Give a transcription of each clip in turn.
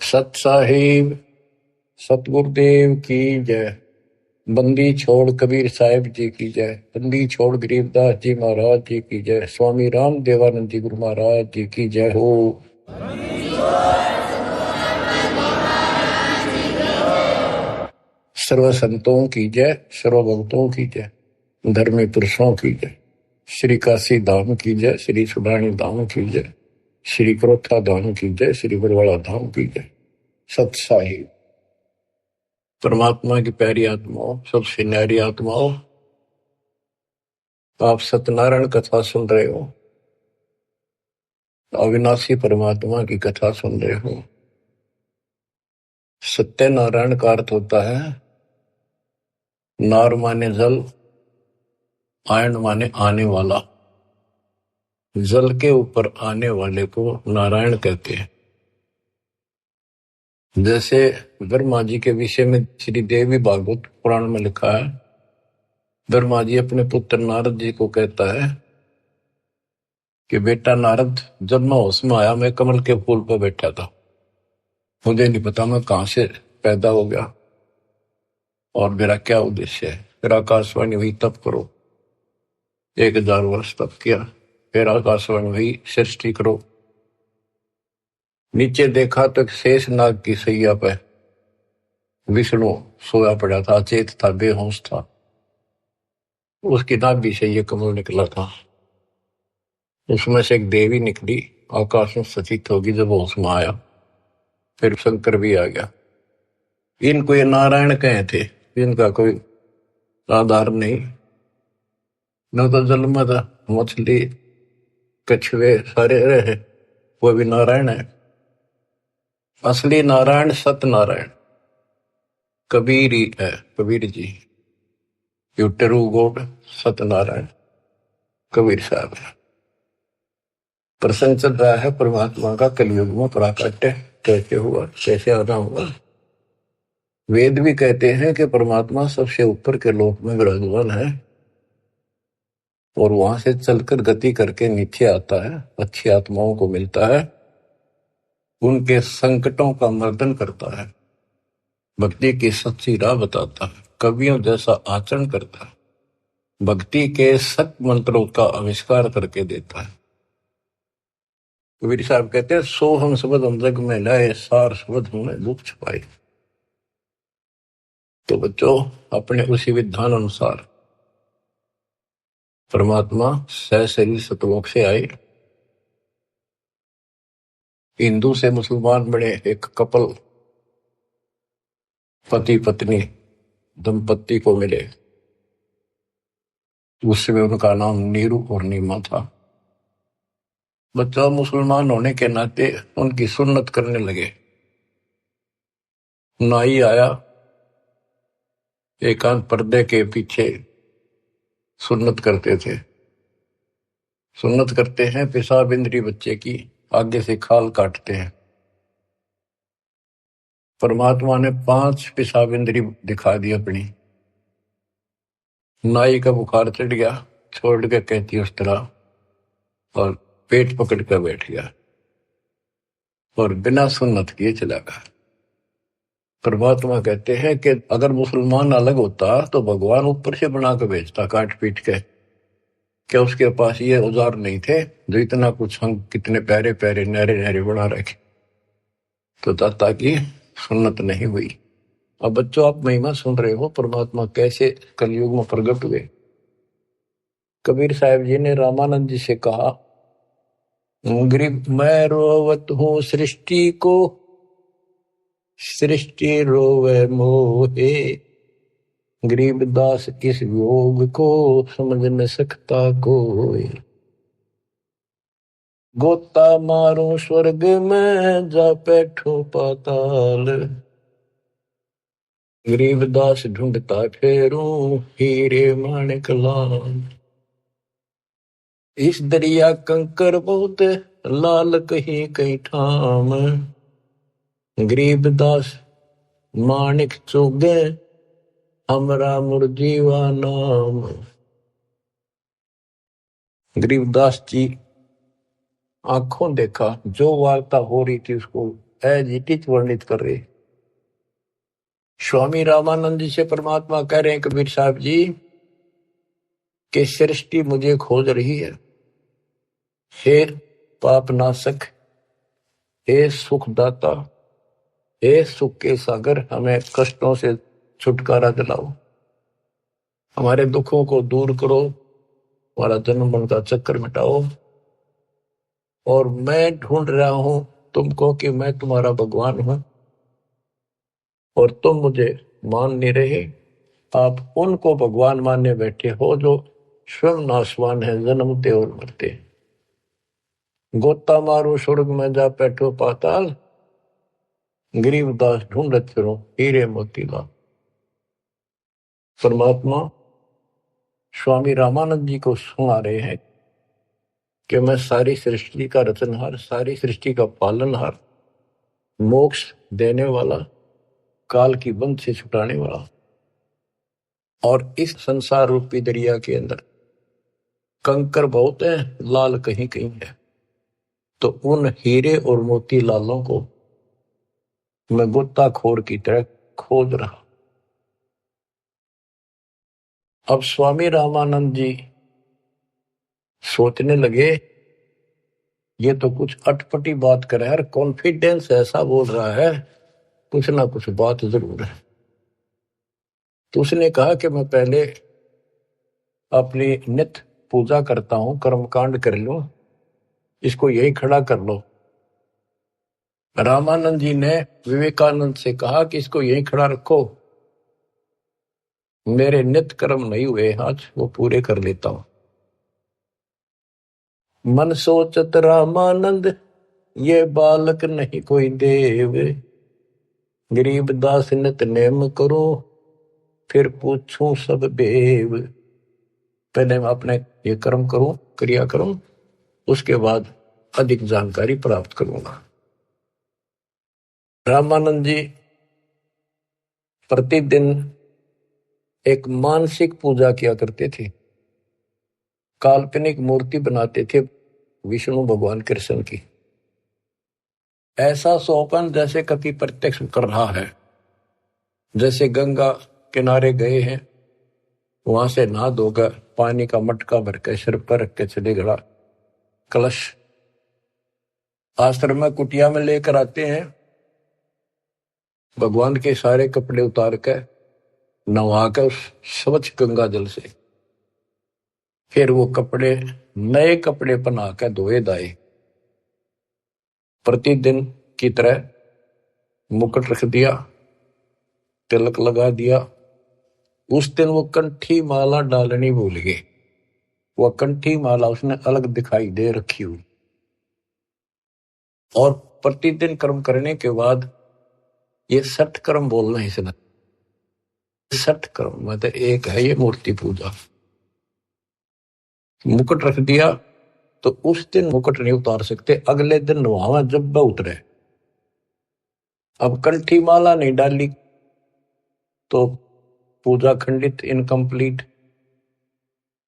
सत साहिब सतगुरुदेव की जय। बंदी छोड़ कबीर साहिब जी की जय। बंदी छोड़ गरीबदास जी महाराज जी की जय। स्वामी राम देवानंद जी गुरु महाराज जी की जय हो। सर्व संतों की जय, सर्व भक्तों की जय, धर्मी पुरुषों की जय। श्री काशी धाम की जय, श्री सुडानी धाम की जय, श्री क्रोथा धाम की जय, श्री बरवाड़ा धाम की जय। सत साहिब परमात्मा की प्यारी आत्माओं, सबसे न्यारी आत्माओं, आप सत्यनारायण कथा सुन रहे हो, अविनाशी परमात्मा की कथा सुन रहे हो। सत्यनारायण का अर्थ होता है नार माने जल, आयन माने आने वाला। जल के ऊपर आने वाले को नारायण कहते हैं। जैसे ब्रह्मा जी के विषय में श्री देवी भागवत पुराण में लिखा है, ब्रह्मा जी अपने पुत्र नारद जी को कहता है कि बेटा नारद, जब मैं होश में आया मैं कमल के फूल पर बैठा था, मुझे नहीं पता मैं कहां से पैदा हो गया और मेरा क्या उद्देश्य है। फिर आकाशवाणी हुई तप करो, 1000 वर्ष तप किया। फिर आकाशवाणी हुई सृष्टि करो। नीचे देखा तो शेष नाग की सैया पे विष्णु सोया पड़ा था, अचेत था, बेहोश था। उसकी नाभि से ये कमल निकला था। उसमें से एक देवी निकली, आकाश में सचित होगी जब होश में आया। फिर शंकर भी आ गया। इनको ये नारायण कहे थे, इनका कोई आधार नहीं। न तो जल में था, मछली कछुए सारे रहे, वो भी नारायण है। असली नारायण सत्यनारायण कबीर ही है, Kabir ji. You true god Satyanarayan Kabir साहब है। प्रसंग चल रहा है परमात्मा का कलयुग में प्राकट्य कैसे हुआ, कैसे आना हुआ। वेद भी कहते हैं कि परमात्मा सबसे ऊपर के लोक में विराजमान है और वहां से चलकर गति करके नीचे आता है, अच्छी आत्माओं को मिलता है, उनके संकटों का मर्दन करता है, भक्ति की सच्ची राह बताता है, कवियों जैसा आचरण करता है, भक्ति के सत मंत्रों का आविष्कार करके देता है। कबीर साहब कहते हैं, सो हम शब्द हम जग में लाए, सार शब्द हमने दुख छुपाए। तो बच्चों, अपने उसी विधान अनुसार परमात्मा सहशरीर सतलोक से आए, हिंदू से मुसलमान बने, एक कपल पति पत्नी दंपत्ति को मिले। उसमें उनका नाम नीरू और नीमा था। बच्चा मुसलमान होने के नाते उनकी सुन्नत करने लगे। नाई आया, एकांत पर्दे के पीछे सुन्नत करते थे। सुन्नत करते हैं, पेशाब इंद्री बच्चे की आगे से खाल काटते हैं। परमात्मा ने 5 पेशाब इंद्री दिखा दी अपनी। नाई का बुखार चढ़ गया, छोड़ के कहती उस तरह, और पेट पकड़ कर बैठ गया और बिना सुन्नत किए चला गया। परमात्मा कहते हैं कि अगर मुसलमान अलग होता तो भगवान ऊपर से बना के भेजता काट पीट के। क्या उसके पास ये औजार नहीं थे जो इतना कुछ हम कितने प्यारे प्यारे नहरे नहरे बना रखे। तो दाता की सुन्नत नहीं हुई। अब बच्चों, आप महिमा सुन रहे हो परमात्मा कैसे कलयुग में प्रकट हुए। कबीर साहब जी ने रामानंद जी से कहा, गरीब मैं रोवत हूँ सृष्टि को, सृष्टि रोवे मोहे, गरीबदास इस योग को समझ न सकता कोई। गोता मारो स्वर्ग में जा बैठो पाताल, गरीबदास ढूंढता फेरूं हीरे माणिक लाल। इस दरिया कंकर बहुत लाल कहीं कहीं ठाम, गरीबदास माणिक चोगे हमरा मुरजीवा नाम। गरीबदास जी आंखों देखा, जो वार्ता हो रही थी उसको एज इट इज वर्णित कर रहे। स्वामी रामानंद जी से परमात्मा कह रहे हैं कबीर साहब जी कि सृष्टि मुझे खोज रही है। हे पाप नाशक, हे सुखदाता, हे सुख के सागर, हमें कष्टों से छुटकारा दिलाओ, हमारे दुखों को दूर करो, हमारा जन्म मरण का चक्कर मिटाओ। और मैं ढूंढ रहा हूं तुमको कि मैं तुम्हारा भगवान हूं और तुम मुझे मान नहीं रहे। आप उनको भगवान मानने बैठे हो जो स्वयं नाशवान है, जन्मते और मरते। गोता मारो स्वर्ग में जा बैठो पाताल, गरीबदास ढूंढत फिरो हीरे मोतीलाल। परमात्मा स्वामी रामानंद जी को सुना रहे हैं कि मैं सारी सृष्टि का रचनहार, सारी सृष्टि का पालनहार, मोक्ष देने वाला, काल की बंध से छुटाने वाला, और इस संसार रूपी दरिया के अंदर कंकर बहुत है, लाल कहीं कहीं है, तो उन हीरे और मोती लालों को मैं गोताखोर की तरह खोज रहा। अब स्वामी रामानंद जी सोचने लगे ये तो कुछ अटपटी बात कर रहा है, कॉन्फिडेंस ऐसा बोल रहा है, कुछ ना कुछ बात जरूर है। तो उसने कहा कि मैं पहले अपनी नित्य पूजा करता हूं, कर्मकांड कर लो, इसको यही खड़ा कर लो। रामानंद जी ने विवेकानंद से कहा कि इसको यही खड़ा रखो, मेरे नित्य कर्म नहीं हुए आज, वो पूरे कर लेता हूं। मन सोचत रामानंद ये बालक नहीं कोई देव, गरीब दास नित नेम करो फिर पूछूं सब बेव। पहले मैं अपने ये कर्म करूं, क्रिया करूं, उसके बाद अधिक जानकारी प्राप्त करूंगा। रामानंद जी प्रतिदिन एक मानसिक पूजा किया करते थे, काल्पनिक मूर्ति बनाते थे विष्णु भगवान कृष्ण की। ऐसा सोपन जैसे कभी प्रत्यक्ष कर रहा है, जैसे गंगा किनारे गए हैं, वहां से नहा धोकर पानी का मटका भर के सिर पर रख के चले गड़ा, कलश आश्रम में कुटिया में लेकर आते हैं, भगवान के सारे कपड़े उतार कर नहाकर स्वच्छ गंगा जल से, फिर वो कपड़े नए कपड़े पहना कर धोए दाए। प्रतिदिन की तरह मुकुट रख दिया, तिलक लगा दिया। उस दिन वो कंठी माला डालनी भूल गए, वह कंठी माला उसने अलग दिखाई दे रखी हुई। और प्रतिदिन कर्म करने के बाद ये 60 कर्म बोलना इसने, 60 कर्म मतलब एक है ये मूर्ति पूजा। मुकुट रख दिया तो उस दिन मुकुट नहीं उतार सकते, अगले दिन वहां जब उतरे। अब कंठी माला नहीं डाली तो पूजा खंडित, इनकम्प्लीट।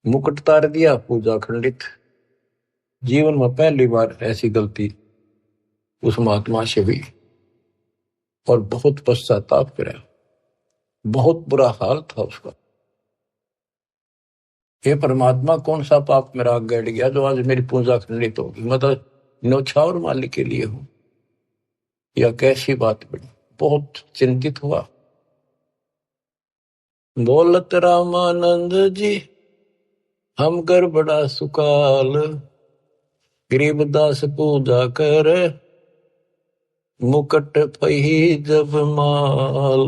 मुकुट उतार दिया, पूजा खंडित। जीवन में पहली बार ऐसी गलती उस महात्मा से हुई और बहुत पश्चाताप करा, बहुत बुरा हाल था उसका। हे परमात्मा, कौन सा पाप मेरा आग गड़ गया जो आज मेरी पूजा खंडित होगी, मतलब न्यौछावर मालिक के लिए हूं, या कैसी बात बनी। बहुत चिंतित हुआ। बोलत रामानंद जी हम कर बड़ा सुकाल, गरीबदास पूजा कर मुकट पही जब माल।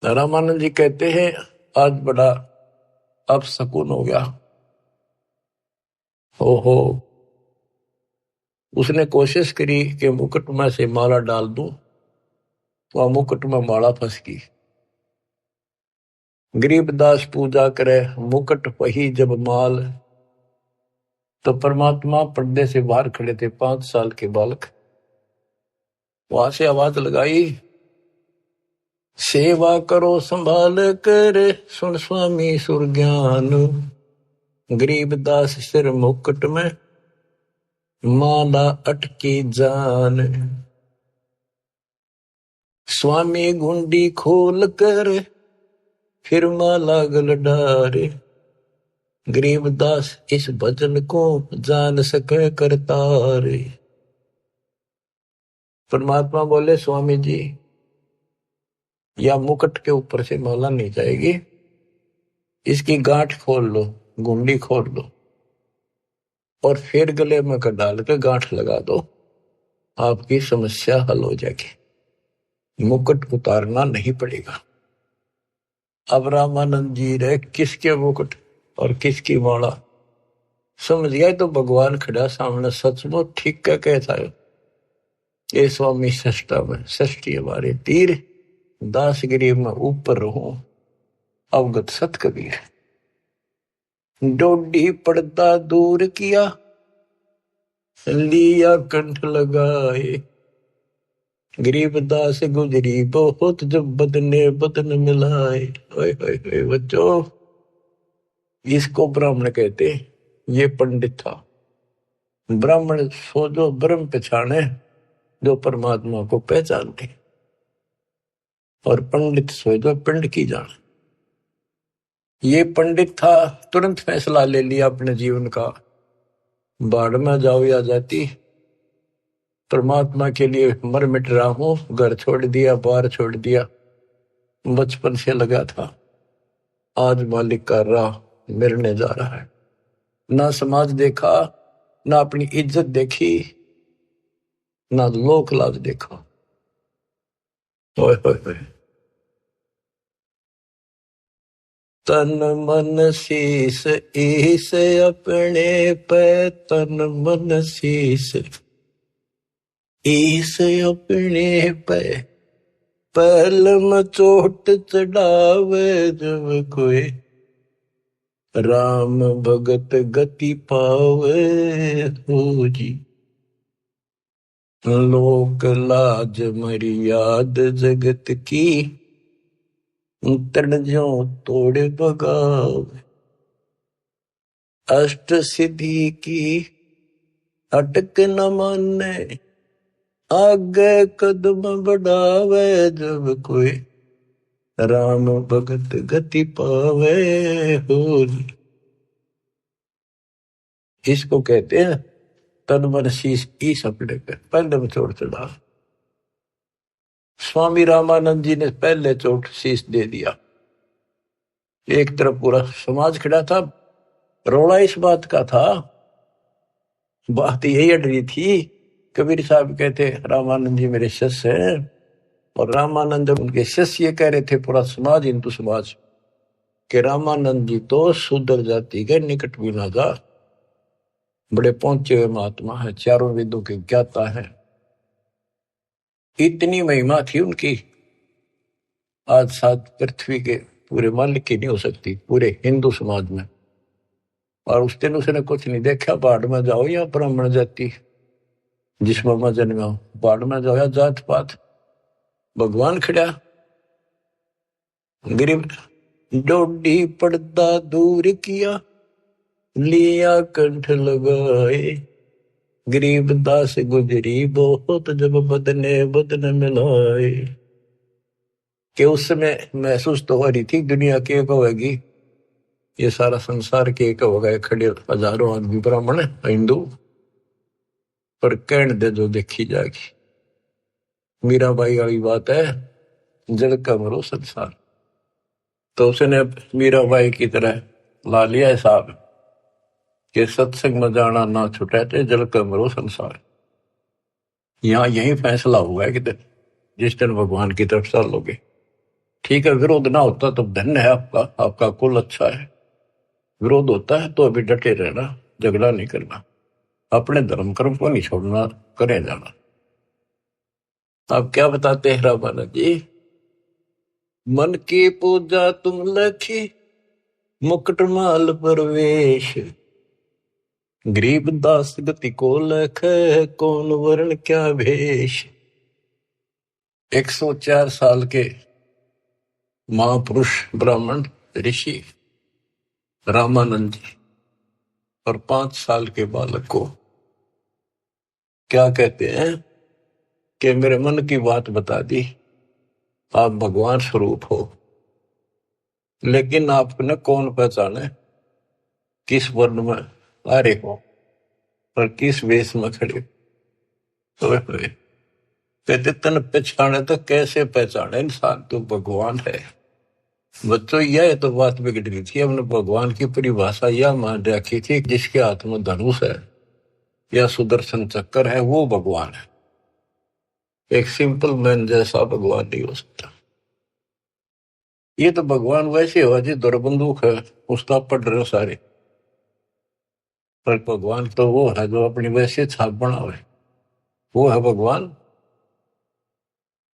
रामानंद जी कहते हैं आज बड़ा अब सकून हो गया। ओहो, उसने कोशिश करी कि मुकुट में से माला डाल दूं, तो मुकुट में माला फंस गई। गरीबदास पूजा करे मुकुट वही जब माल, तो परमात्मा पर्दे से बाहर खड़े थे, 5 साल के बालक। वहां से आवाज लगाई, सेवा करो संभाल कर सुन स्वामी सुरज्ञान, गरीबदास सिर मुकुट में माला अटकी जान, स्वामी गुंडी खोल कर फिर माला गल डारे, गरीबदास इस भजन को जान सके करतारे। परमात्मा बोले स्वामी जी, या मुकुट के ऊपर से माला नहीं जाएगी, इसकी गांठ खोल लो, गुंडी खोल लो और फिर गले में कर डाल के गांठ लगा दो, आपकी समस्या हल हो जाएगी, मुकुट उतारना नहीं पड़ेगा। अब रामानंद जी रहे किसके मुकुट और किसकी माला समझ गया तो भगवान खड़ा सामने, सचमुच ठीक क्या कहता है ये स्वामी सष्टा में षष्ठी हमारे तीर, दासगिरी में ऊपर रहूं अवगत सत कबीर। डोडी पर्दा दूर किया, लिया कंठ लगाए, गरीबदास गुजरी बहुत जब बदने बदन मिलाए। ओए ओए ओए बच्चों, इसको ब्राह्मण कहते, ये पंडित था। ब्राह्मण सो जो ब्रह्म पहचाने, जो परमात्मा को पहचानते, और पंडित सो जो पिंड की जाने। ये पंडित था, तुरंत फैसला ले लिया अपने जीवन का, बाढ़ में जाओ या जाती, परमात्मा के लिए मर मिट रहा हूं, घर छोड़ दिया, बार छोड़ दिया, बचपन से लगा था, आज मालिक का राह मिलने जा रहा है। ना समाज देखा, ना अपनी इज्जत देखी, ना लोक लाज देखा। ओए ओए ओए, तन मन शीस ईस अपने पे, तन मन शीस ईस अपने पे, पहल में चोट चढ़ावे जब कोई, राम भगत गति पावे हो जी। लोक लाज मर्याद जगत की, तन जो तोड़े बगाव, अष्ट सिद्धि की अटक न माने, आगे कदम बढ़ावे जब कोई, राम भगत गति पावे हो। इसको कहते हैं तन मन शीश ईस अपने पे, पहले में चोट चढ़ा। स्वामी रामानंद जी ने पहले चोट शीश दे दिया। एक तरफ पूरा समाज खड़ा था, रोड़ा इस बात का था, बात यही अड़ रही थी। कबीर साहब कहते रामानंद जी मेरे शिष्य हैं, और रामानंद उनके शिष्य ये कह रहे थे, पूरा समाज हिंदू समाज, कि रामानंद जी तो शूद्र जाति के निकट भी ना जा, बड़े पहुंचे हुए महात्मा है, चारों वेदों के ज्ञाता है। इतनी महिमा थी उनकी, आज साथ पृथ्वी के पूरे मालिक की नहीं हो सकती पूरे हिंदू समाज में। और उस दिन उसने कुछ नहीं देखा, बाढ़ में जाओ या ब्राह्मण जाति, जिसमें मैं जन्मा, बाढ़ में जाओ या जात पात, भगवान खड़ा। गरीब डोडी पर्दा दूर किया, लिया कंठ लगाए, गरीबदास गुजरी बहुत जब बदने बदन मिलाए। कि उस समय महसूस तो हो रही थी दुनिया के होगी, ये सारा संसार के एक हो गए, खड़े हजारों आदमी ब्राह्मण हिंदू, पर कहन दे जो देखी जाएगी। मीराबाई वाली बात है, जल का मरो संसार। तो उसने मीराबाई की तरह ला लिया हिसाब कि सत्संग में जाना ना छुटे थे, जल का मरो संसार। यहाँ यही फैसला हुआ है कि जिस दिन भगवान की तरफ चलोगे, ठीक है, विरोध ना होता तो धन्य है आपका, आपका कुल अच्छा है। विरोध होता है तो अभी डटे रहना, झगड़ा नहीं करना, अपने धर्म कर्म को नहीं छोड़ना, करे जाना। आप क्या बताते हैं रामानंद जी, मन की पूजा तुम लखी, मुकुट माल परवेश, गरीबदास गति को लख, कौन वर्ण क्या भेष। 104 साल के महापुरुष ब्राह्मण ऋषि रामानंद जी और 5 साल के बालक को क्या कहते हैं कि मेरे मन की बात बता दी, आप भगवान स्वरूप हो, लेकिन आपने कौन पहचाने, किस वर्ण में आ रहे हो और किस वेश में खड़े हुए हुए। कहते तन पहचाने तो कैसे पहचाने इंसान, तो भगवान है। बच्चों यह तो बात बिगड़ गई थी, हमने भगवान की परिभाषा यह मान रखी थी जिसके हाथ में धनुष है या सुदर्शन चक्कर है वो भगवान है। एक सिंपल मैन जैसा भगवान नहीं हो सकता। ये तो भगवान वैसे हो जी, दौड़ बंदूक है उसका पढ़ रहे हो सारे, पर भगवान तो वो है जो अपनी वैसे छाप बनावे, वो है भगवान।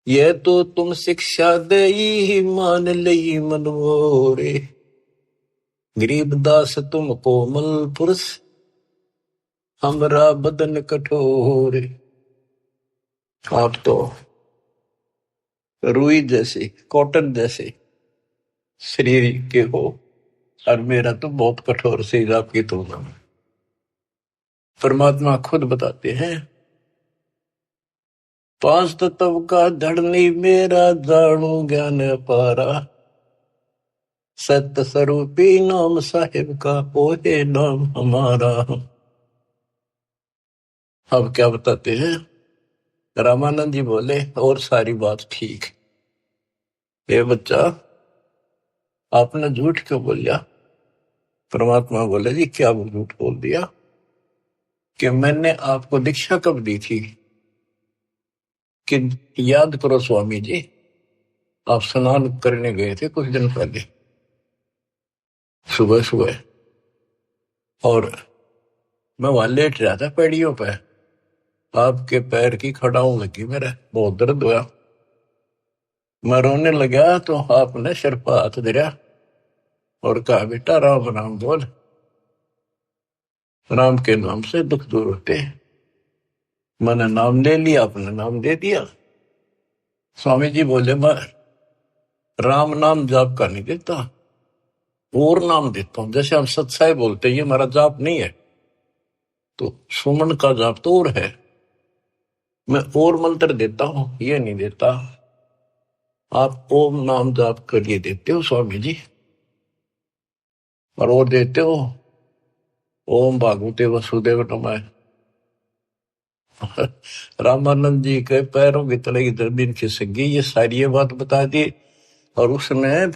ये तो तुम शिक्षा दे ही मान लई मनोरे, गरीबदास तुम कोमल पुरुष, हमरा बदन कठोर। आप तो रुई जैसे, कॉटन जैसे शरीर के हो, और मेरा तो बहुत कठोर शरीर आपकी तुलना में। परमात्मा खुद बताते हैं, पांच तत्व का धड़नी मेरा, जानू ज्ञान पारा, सत्य स्वरूपी नाम साहिब का, ओहे नाम हमारा। अब क्या बताते हैं, रामानंद जी बोले और सारी बात ठीक, ये बच्चा आपने झूठ क्यों बोलिया। परमात्मा बोले जी क्या वो झूठ बोल दिया, कि मैंने आपको दीक्षा कब दी थी, कि याद करो स्वामी जी, आप स्नान करने गए थे कुछ दिन पहले सुबह सुबह, और मैं वहां लेट रहा था पैड़ियों पे, आपके पैर की खड़ाऊ लगी, मेरा बहुत दर्द हुआ, मैं रोने लगा तो आपने सिर पर हाथ धरा और कहा बेटा राम राम बोल, राम के नाम से दुख दूर होते हैं। मैंने नाम ले लिया, आपने नाम दे दिया। स्वामी जी बोले मैं राम नाम जाप का नहीं देता, और नाम देता हूं, जैसे हम सत्साई बोलते हैं, ये हमारा जाप नहीं है, तो सुमन का जाप तो और है, मैं और मंत्र देता हूं, ये नहीं देता। आप ओम नाम जाप करिए देते हो स्वामी जी, और वो देते हो ओम भागवते वसुदेव नमः। रामानंद जी के पैरों की तले की जमीन खिसक गई, ये सारी ये बात बता दी। और उसने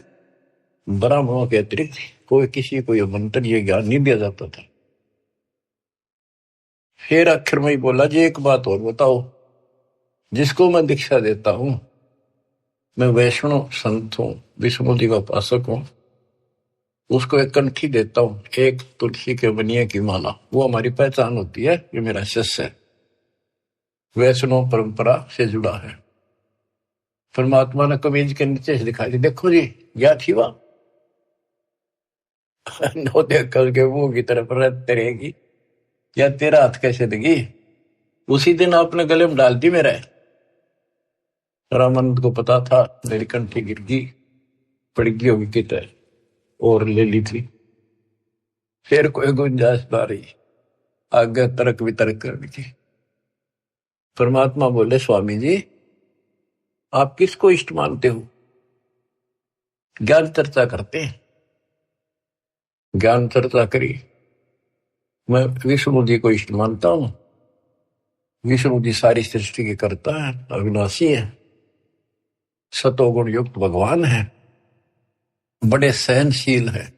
ब्राह्मणों के अतिरिक्त कोई किसी को ये मंत्र ये ज्ञान नहीं दिया जाता था। फिर आखिर में ही बोला जी एक बात और बताओ, जिसको मैं दीक्षा देता हूं, मैं वैष्णव संत हूं, विष्णु जी का उपासक हूं, उसको एक कंठी देता हूं, एक तुलसी के बनिए की माला, वो हमारी पहचान होती है, ये मेरा शिष्य है, वैष्णव परंपरा से जुड़ा है। परमात्मा ने कमीज के नीचे से दिखाई दी, देखो जी क्या थी वह, नो देख करके मुंह की तरफ रहते रहेगी, या तेरा हाथ कैसे देगी। उसी दिन आपने गले में डाल दी मेरा। रामानंद को पता था मेरी कंठी गिर गई, पड़ गई होगी कितने, और ले ली थी। फिर कोई गुंजाइश ना रही आगे तर्क वितर्क करने की। परमात्मा बोले स्वामी जी आप किसको इष्ट मानते हो, ज्ञान चर्चा करते हैं, ज्ञान चर्चा करी, मैं विष्णु जी को इष्ट मानता हूं, विष्णु जी सारी सृष्टि के कर्ता है, अविनाशी है, सतोगुण युक्त भगवान है, बड़े सहनशील है।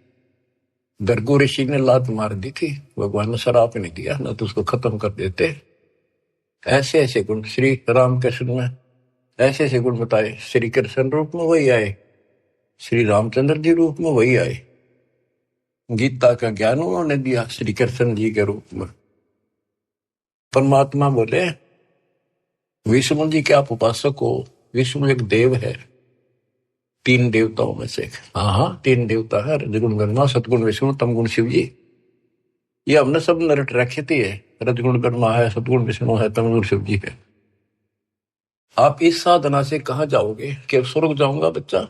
गर्गो ऋषि ने लात मार दी थी, भगवान ने शराप नहीं दिया, ना तो उसको खत्म कर देते। ऐसे ऐसे गुण श्री राम कृष्ण में, ऐसे ऐसे गुण बताए, श्री कृष्ण रूप में वही आए, श्री रामचंद्र जी रूप में वही आए, गीता का ज्ञान उन्होंने दिया श्री कृष्ण जी के रूप में। परमात्मा बोले विष्णु जी के आप उपासक हो, विष्णु एक देव है, तीन देवताओं में से। हाँ हाँ तीन देवता है, रजगुण ब्रह्मा, सतगुण विष्णु, तमगुण शिव जी। ये हमने सब नरट रखे थे, रजगुण ब्रह्मा है, सतगुण विष्णु है, तमगुण शिव जी है। आप इस साधना से कहां जाओगे, कि स्वर्ग जाऊंगा बच्चा,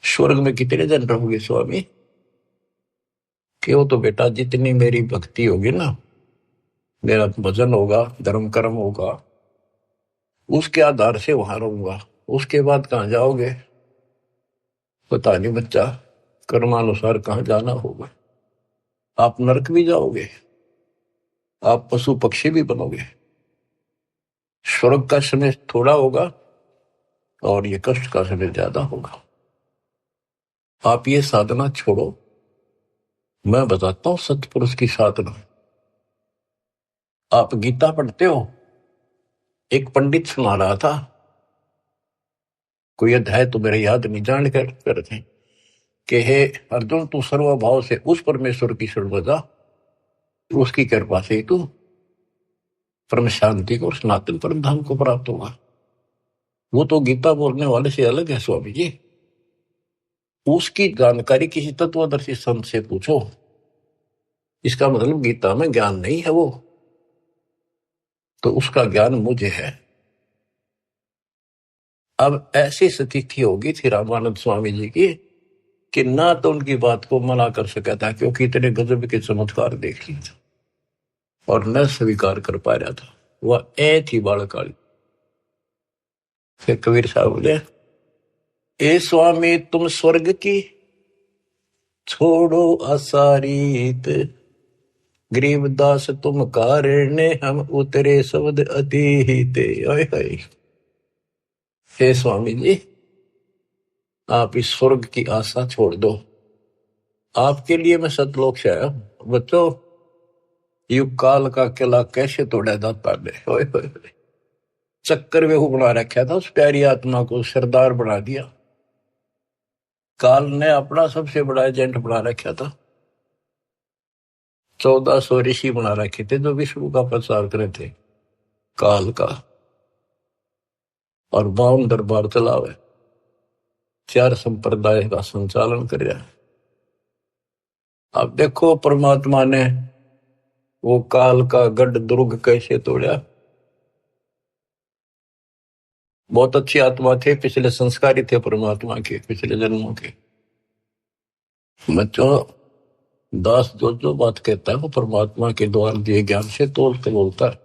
स्वर्ग में कितने दिन रहोगे स्वामी, कि वो तो बेटा जितनी मेरी भक्ति होगी ना मेरा भजन होगा, धर्म कर्म होगा, उसके आधार से वहां रहूंगा। उसके बाद कहाँ जाओगे पता नहीं बच्चा, कर्मानुसार कहाँ जाना होगा। आप नरक भी जाओगे, आप पशु पक्षी भी बनोगे। स्वर्ग का समय थोड़ा होगा और ये कष्ट का समय ज्यादा होगा। आप ये साधना छोड़ो, मैं बताता हूं सतपुरुष की साधना। आप गीता पढ़ते हो, एक पंडित सुना रहा था, कोई अध्याय तो मेरे याद नहीं, जान कर थे कि हे अर्जुन, तू सर्वभाव से उस परमेश्वर की शरण में जा, उसकी कृपा से तू परम शांति को, सनातन परम धाम को प्राप्त होगा। वो तो गीता बोलने वाले से अलग है स्वामी जी। उसकी जानकारी किसी तत्वदर्शी संत से पूछो, इसका मतलब गीता में ज्ञान नहीं है वो, तो उसका ज्ञान मुझे है। अब ऐसी स्थिति होगी थी रामानंद स्वामी जी की कि ना तो उनकी बात को मना कर सका था, क्योंकि इतने गजब के चमत्कार देख लिए थे, और न स्वीकार कर पा रहा था। वह ए थी बालकाली। फिर कबीर साहब बोले, ए स्वामी तुम स्वर्ग की छोड़ो असारीत, गरीबदास तुम कारण हम उतरे शब्द अतीत। हे स्वामी जी, आप इस स्वर्ग की आशा छोड़ दो, आपके लिए मैं सतलोक से आया हूं। बच्चों, युग काल का किला कैसे तोड़ा जाता है। चक्कर में बना रखा था उस प्यारी आत्मा को, सरदार बना दिया। काल ने अपना सबसे बड़ा एजेंट बना रखा था। 1400 ऋषि बना रखे थे जो विष्णु का प्रचार करे थे, काल का, और 52 दरबार चलावे, 4 संप्रदाय का संचालन कर रहा है। अब देखो परमात्मा ने वो काल का गढ़ दुर्ग कैसे तोड़ा। बहुत अच्छी आत्मा थे, पिछले संस्कारी थे परमात्मा के, पिछले जन्मों के। बच्चों, दास जो जो बात कहता है वो परमात्मा के द्वारा दिए ज्ञान से तोल के बोलता है।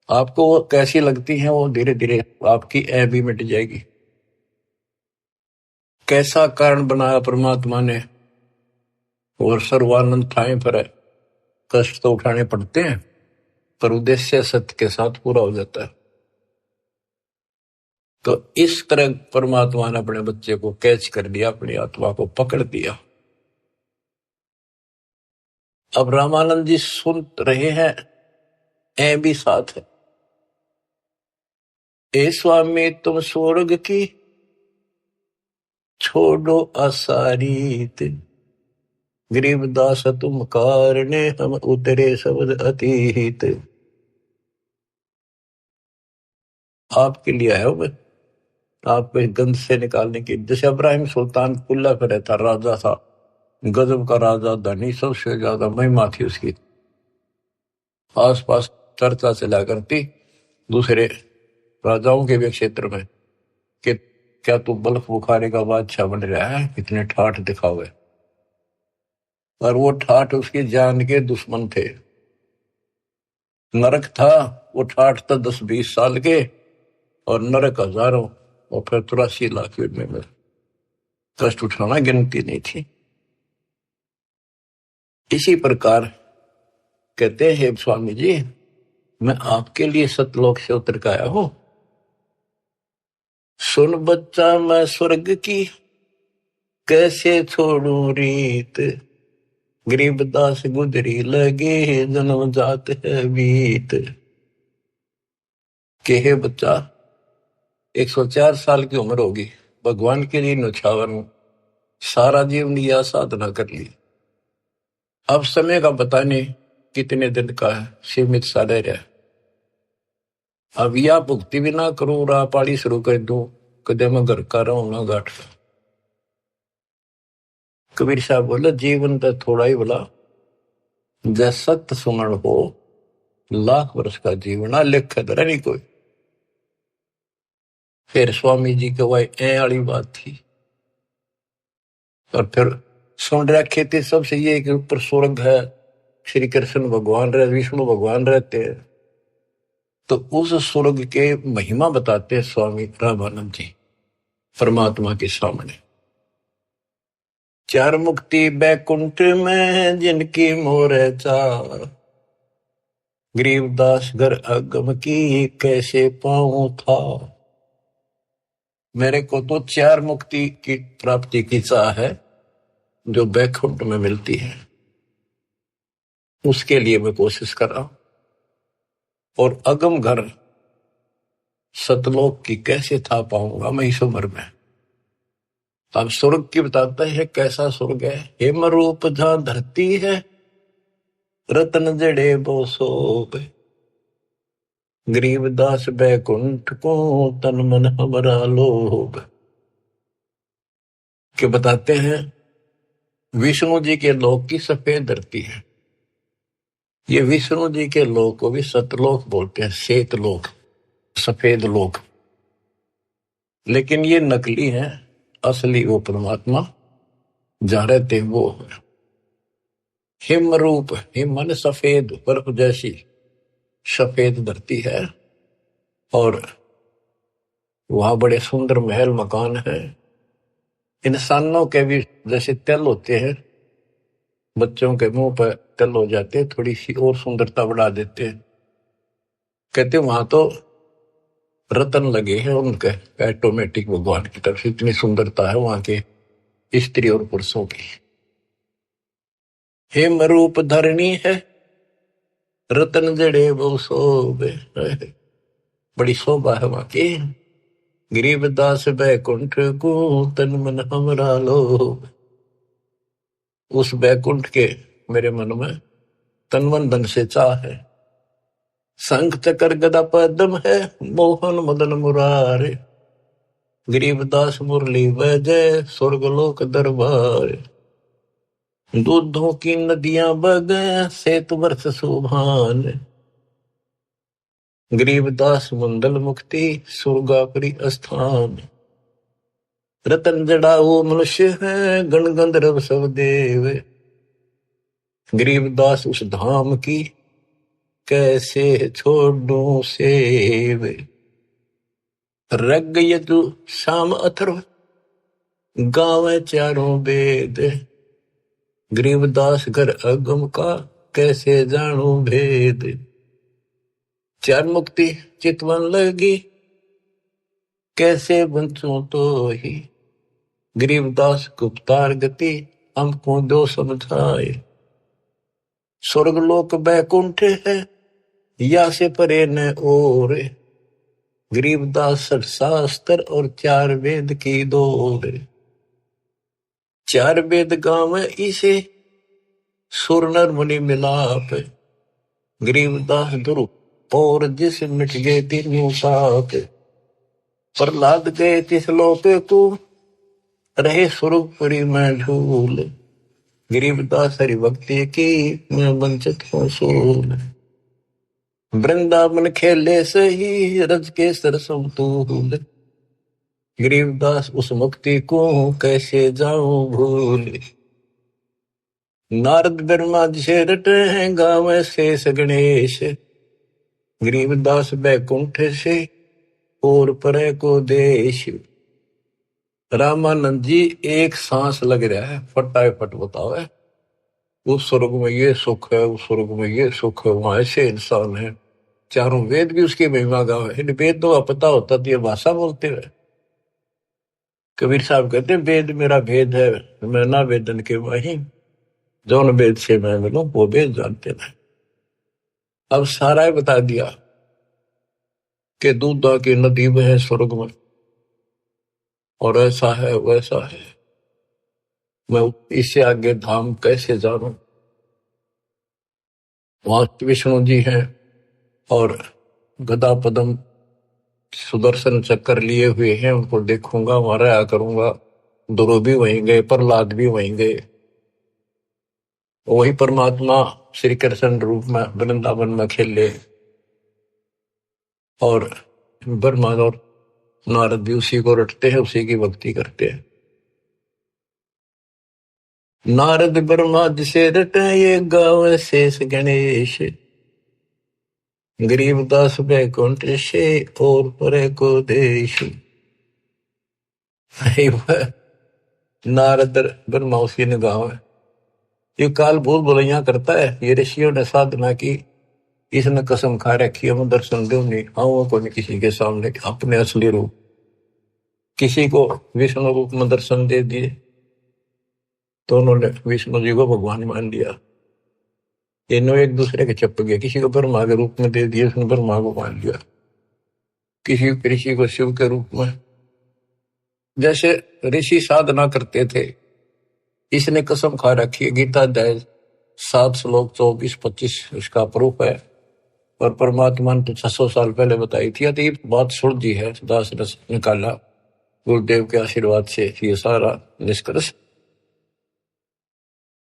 आपको वो कैसी लगती है, वो धीरे धीरे आपकी ऐ भी मिट जाएगी। कैसा कारण बनाया परमात्मा ने, और सर्वानंद ठाए पर है। कष्ट तो उठाने पड़ते हैं, पर उद्देश्य सत्य के साथ पूरा हो जाता है। तो इस तरह परमात्मा ने अपने बच्चे को कैच कर लिया, अपनी आत्मा को पकड़ दिया। अब रामानंद जी सुन रहे हैं, ऐ भी साथ है। ए स्वामी तुम स्वर्ग की छोड़ो असारीत, गरीबदास तुम कारणे हम उतरे शब्द अतीत। आपके लिए आया मैं, आपको इस गंध से निकालने की। जैसे इब्राहिम सुल्तान कुल्ला पे रहता, राजा था, गजब का राजा, धनी, सबसे ज्यादा महिमा थी उसकी, आसपास चर्चा चला करती दूसरे राजाओं के भी क्षेत्र में कि क्या तू बल्ख बुखारे का बादशाह बन रहा है, इतने ठाठ दिखावे। और वो ठाठ उसकी जान के दुश्मन थे। नरक था, वो ठाठ था 10-20 साल के, और नरक हजारों, और फिर 83 लाख में कष्ट उठाना गिनती नहीं थी। इसी प्रकार कहते हैं स्वामी जी, मैं आपके लिए सतलोक से उतर के आया हूं। सुन बच्चा मैं स्वर्ग की कैसे छोड़ू रीत, गरीबदास गुजरी लगे जन्म जात है बीत। के हे बच्चा, 104 साल की उम्र होगी, भगवान के लिए न्यौछावर, सारा जीवन यह साधना कर ली। अब समय का पता नहीं कितने दिन का है, सीमित सा रह रहा है। अब या भुक्ति भी ना करूं, राह पाड़ी शुरू कर दूं, कदे मैं घर का रहूं ना घाट का। कबीर साहब बोले, जीवन तो थोड़ा ही बोला, जैसा सुमण हो 1,00,000 वर्ष का जीवन आ, लेख धरा नहीं कोई। फिर स्वामी जी के वही ए वाली बात थी। और फिर सुन रखे थे सबसे ये कि ऊपर स्वर्ग है, श्री कृष्ण भगवान रहे, विष्णु भगवान रहते हैं। तो उस स्वर्ग के महिमा बताते हैं स्वामी रामानंद जी परमात्मा के सामने। चार मुक्ति बैकुंठ में जिनकी मोर चार, गरीबदास घर अगम की कैसे पाऊं था। मेरे को तो चार मुक्ति की प्राप्ति की चाह है जो बैकुंठ में मिलती है, उसके लिए मैं कोशिश कर रहा हूं। और अगम घर सतलोक की कैसे था पाऊंगा मैं इस उम्र में। अब स्वर्ग की बताता है कैसा स्वर्ग है। हेम रूप जहां धरती है, रतन जड़े बो सोप, गरीबदास बैकुंठ को तन मन हमारा लोभ। के बताते हैं विष्णु जी के लोक की सफेद धरती है। ये विष्णु जी के लोक को भी सतलोक बोलते हैं, श्वेत लोक, सफेद लोक। लेकिन ये नकली है, असली वो परमात्मा जहां रहते हैं वो है। हिम रूप, हिम मन सफेद, बर्फ जैसी सफेद धरती है। और वहां बड़े सुंदर महल मकान है। इंसानों के भी जैसे तिल होते हैं, बच्चों के मुंह पर तिल हो जाते हैं, थोड़ी सी और सुंदरता बढ़ा देते हैं। कहते वहां तो रतन लगे हैं उनके ऑटोमेटिक, भगवान की तरफ से इतनी सुंदरता है वहां के स्त्री और पुरुषों की। हेम रूप धरणी है, रतन जड़े वो शोभे, बड़ी शोभा है वहां की। गरीबदास बैकुंठ को तन मन हमरा लोभ। उस बैकुंठ के मेरे मन में तन मन धन से चाह है। शंख चक्र गदा पद्म है, मोहन मदन मुरारे, गरीबदास मुरली वजय स्वर्गलोक दरबार। दूधों की नदियां बगे सेतु वर्ष सुभान, गरीबदास मंडल मुक्ति स्वर्गापरि स्थान। रतन जड़ाओ मनुष्य है, गण गंधर्व सब देव, गरीबदास उस धाम की कैसे छोड़ूं सेव। रग यजु शाम अथर्व गावे चारों वेद, गरीबदास घर अगम का कैसे जानू भेद। चार मुक्ति चितवन लगी कैसे बंचूं तो ही, गरीबदास गुप्तार गति हमको दो समझाए। स्वर्गलोक बैकुंठ है या से परे न और, गरीबदास शास्त्र और चार वेद की दौड़। चार वेद गाँव इसे सुर नर मुनि मिलाप, गरीबदास दुरु और जिस मिट गए तीनों पाप। प्रहलाद गए तिस लोक को रहे सुरपुरी में झूल, गरीबदास हरि भक्ति की मैं वंचित हूँ सूल। वृंदावन खेले सही रज के सरसों तूल, गरीबदास उस मुक्ति को कैसे जाऊं भूल। नारद ब्रह्मा जी से रटे हैं गावे शेष गणेश, गरीबदास बैकुंठ से और परे को देश। रामानंद जी एक सांस लग रहा है, फटाफट बतावे उस स्वर्ग में ये सुख है, उस स्वर्ग में ये सुख है, वहां ऐसे इंसान है। चारों वेद भी उसकी महिमा गावे। इन वेद तो पता होता तो ये भाषा बोलते हुए। कबीर साहब कहते वेद मेरा भेद है, मैं ना वेदन के वही, जौन वेद से मैं मिलूं वो वेद जानते नहीं। अब सारा बता दिया कि दूधा की नदी में है स्वर्ग में, और ऐसा है वैसा है। मैं इससे आगे धाम कैसे जानूं। वहां विष्णु जी हैं और गदा पदम सुदर्शन चक्कर लिए हुए हैं, उनको देखूंगा, वहां रहा करूंगा। ध्रुव भी वहीं गए, प्रहलाद भी वहीं गए। वही परमात्मा श्री कृष्ण रूप में वृंदावन में खेले, और ब्रह्मा और नारद भी उसी को रटते हैं, उसी की भक्ति करते हैं। नारद ब्रह्मा जिसे रटे ये गावे शेष गणेश, गरीबदास बैकुंठ से और परे को देश। नारद ब्रह्मा उसकी निगाह है। ये काल भूल भुलैया करता है। ये ऋषियों ने साधना की, इसने कसम खा रखी है मैं दर्शन दूं नहीं, आऊंगा को नहीं किसी के सामने अपने असली रूप। किसी को विष्णु रूप में दर्शन दे दिए तो उन्होंने विष्णु जी को भगवान मान लिया। इन्हों एक दूसरे के चप गए। किसी को ब्रह्मा के रूप में दे दिए, उसने ब्रह्मा को मान लिया। किसी ऋषि को शिव के रूप में। जैसे ऋषि साधना करते थे, इसने कसम खा रखी है। गीता अध्याय 7 श्लोक 24-25 इसका प्रूफ है। और परमात्मा ने तो 600 साल पहले बताई थी। तो ये बात सुलझी है, दास रस निकाला गुरुदेव के आशीर्वाद से ये सारा निष्कर्ष।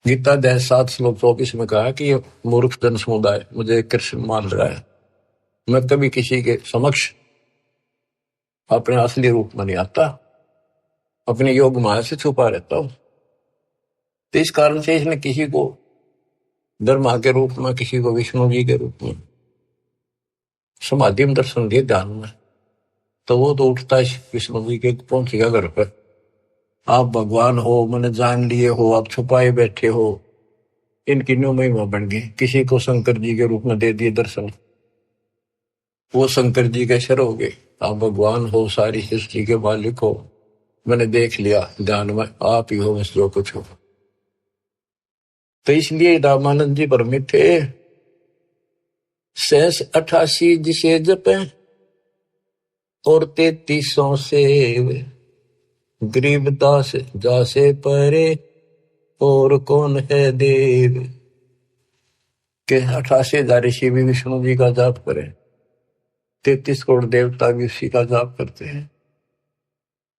गीता अध्याय 7 श्लोक 24 में कहा कि ये मूर्ख जन समुदाय मुझे कृष्ण मान रहा है। मैं कभी किसी के समक्ष अपने असली रूप में नहीं आता, अपने योग माया से छुपा रहता हूं। तो इस कारण से इसने किसी को ब्रह्मा के रूप में, किसी को विष्णु जी के रूप में समाधि में दर्शन दिए ध्यान में, तो वो तो उठता है विष्णु जी के पहुंचेगा घर पर। आप भगवान हो, मैंने जान लिए हो, आप छुपाए बैठे हो, इनकी न्यू महिमा बन गई। किसी को शंकर जी के रूप में दे दिए दर्शन, वो शंकर जी के शर हो गए। आप भगवान हो, सारी सृष्टि के मालिक हो, मैंने देख लिया ध्यान में, आप ही हो बस जो कुछ हो। तो इसलिए रामानंद जी भ्रमित थे। 88 जिसे जपे और 3300 से गरीबदास जासे परे और कौन है देव। के 88,000 ऋषि भी विष्णु जी का जाप करें, 33 करोड़ देवता भी उसी का जाप करते हैं।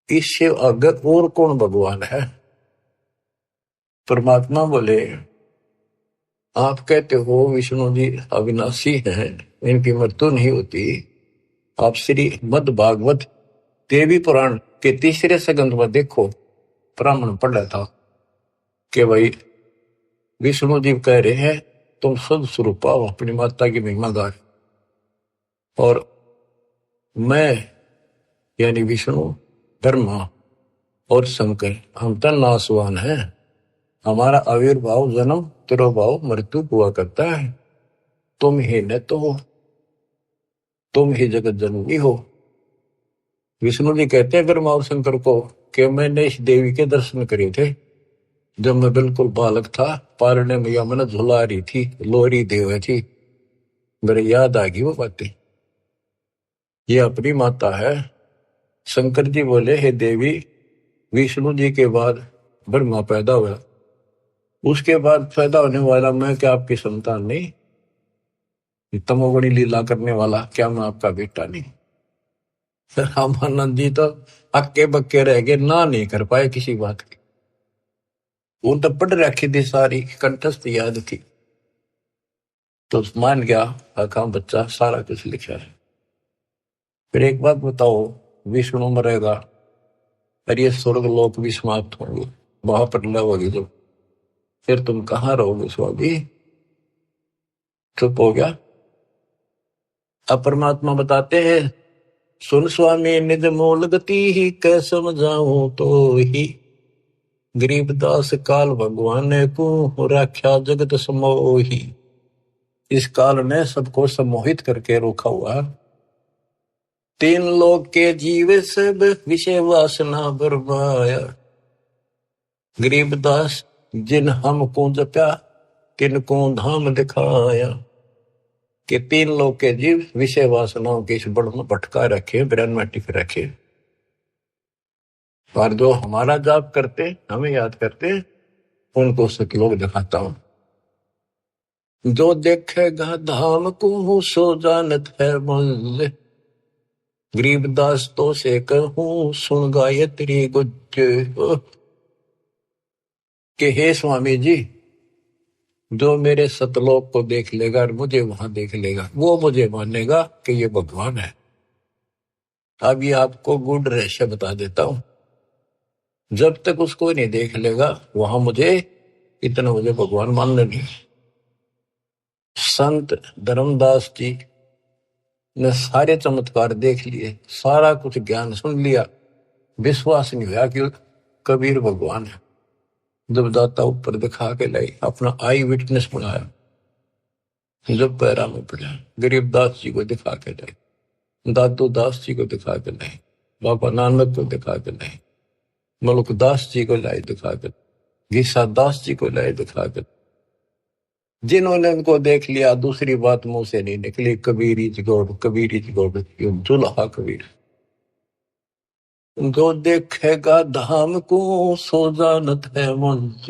इससे अगर और कौन भगवान है। परमात्मा बोले आप कहते हो विष्णु जी अविनाशी हैं, इनकी मृत्यु नहीं होती। आप श्री मद भागवत देवी पुराण के 3 सेकंड में देखो, ब्राह्मण पढ़ रहा था कि भाई विष्णु जी कह रहे हैं तुम शुद्ध स्वरूप आओ, अपनी माता की महिमा गाए, और मैं यानी विष्णु, ब्रह्मा और शंकर हम तो नासवान हैं। हमारा आविर्भाव, जन्म, तिरोभाव, मृत्यु हुआ करता है। तुम ही न तो हो, तुम ही जगत जननी हो। विष्णु जी कहते हैं ब्रह्मा और शंकर को कि मैंने इस देवी के दर्शन करे थे जब मैं बिल्कुल बालक था। पारने मैया मैंने झुला रही थी, लोरी देव थी, मेरे याद आ गई वो बातें। ये अपनी माता है। शंकर जी बोले हे देवी, विष्णु जी के बाद ब्रह्मा पैदा हुआ, उसके बाद पैदा होने वाला मैं क्या आपकी संतान नहीं? तमोगुणी लीला करने वाला क्या मैं आपका बेटा नहीं? रामानंद जी तो अक्के बक्के रह गए, ना नहीं कर पाए किसी बात की। वो तो पढ़ रखी थी, सारी कंठस्थ याद थी, तो मान गया आका बच्चा सारा कुछ लिखा है। फिर एक बात बताओ, विष्णु मरेगा और ये स्वर्ग लोक भी समाप्त होंगे, महाप्रलय होगी जब, फिर तुम कहाँ रहोगे स्वामी? चुप हो गया। अब परमात्मा बताते हैं सुन स्वामी निज मूल गति ही कै समझाऊं तो ही, गरीबदास काल भगवान को राख्या जगत समोही। इस काल ने सबको सम्मोहित करके रोका हुआ। 3 लोक के जीव सब विषय वासना बरमाया, गरीबदास जिन हमको जप्या तिनको धाम दिखाया। कि 3 लोक के जीव विषय वासनाओं के इस बड़ में भटका रखे, ब्रह्म में टिक रखे, और जो हमारा जाप करते, हमें याद करते, उनको सतलोक दिखाता हूं। जो देखेगा धाम को सो जानत है मुझ, गरीबदास तो से कहूं सुन गायत्री गुज। कि हे स्वामी जी, जो मेरे सतलोक को देख लेगा और मुझे वहां देख लेगा, वो मुझे मानेगा कि ये भगवान है। अब ये आपको गुड रहस्य बता देता हूं। जब तक उसको नहीं देख लेगा वहां मुझे इतना मुझे भगवान मानने नहीं। संत धर्मदास जी ने सारे चमत्कार देख लिए, सारा कुछ ज्ञान सुन लिया, विश्वास नहीं हुआ कि कबीर भगवान है। जब दाता ऊपर दिखा के लाई, अपना आई विटनेस बनाया, जब पैरा में पड़ा, गरीबदास जी को दिखा के लाई, दादू दास जी को दिखा के लाई, बाबा नानक को दिखा के लाई, मलुकदास जी को लाई दिखा के, गीसा दास जी को लाई दिखा के। जिन्होंने उनको देख लिया, दूसरी बात मुंह से नहीं निकली, कबीरी जगोड़, कबीरी जगोड़, जुल्हा कबीर। जो देखेगा धाम को सो जानत है मंच,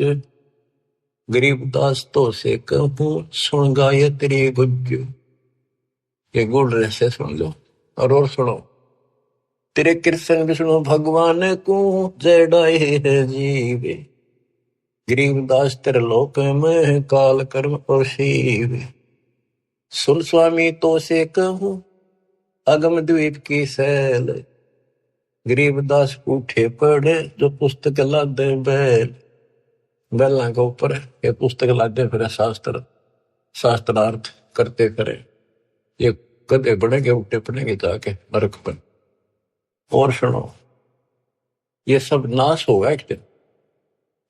गरीबदास तो से कहूं सुन गायत्री गुज। ये गुड़ रहस्य सुन लो और सुनो। तेरे कृष्ण विष्णु भगवान को जड़ाए है जीवे, गरीबदास तेरे लोक में काल कर्म और शिव। सुन स्वामी तो से कहूं अगम द्वीप की सैल, गरीबदास उठे पड़े जो पुस्तक लादे बैल। बैला के ऊपर ये पुस्तक लादे फिर शास्त्रार्थ करते करे, ये कदे बढ़ेंगे उठे पड़ेंगे जाके नरक पर। और सुनो, ये सब नाश होगा एक दिन।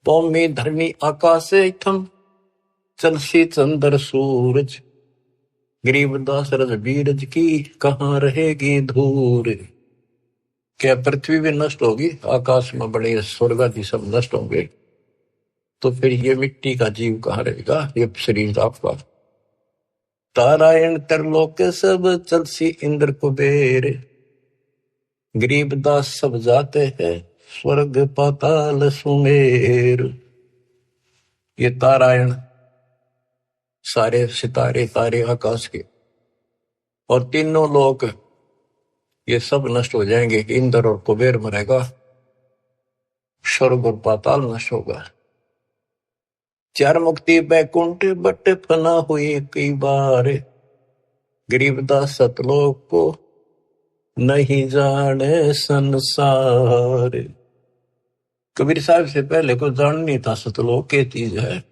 भूमि धरनी आकाश थम चलसी चंद्र सूरज, गरीबदास रज बीरज की कहाँ रहेगी धूर। क्या पृथ्वी भी नष्ट होगी, आकाश में बड़े स्वर्ग आदि सब नष्ट होंगे, तो फिर ये मिट्टी का जीव कहाँ रहेगा, ये शरीर आपका। तारायण तरलोक सब चलसी इंद्र कुबेर, गरीबदास सब जाते हैं स्वर्ग पाताल सुमेर। ये तारायण सारे सितारे तारे आकाश के और तीनों लोक ये सब नष्ट हो जाएंगे। इंद्र और कुबेर मरेगा, स्वर्ग और पाताल नष्ट होगा। चार मुक्ति बैकुंठ बट फना हुई कई बार, गरीबदास सतलोक को नहीं जाने संसार। कबीर साहब से पहले को जान नहीं था सतलोक के चीज है।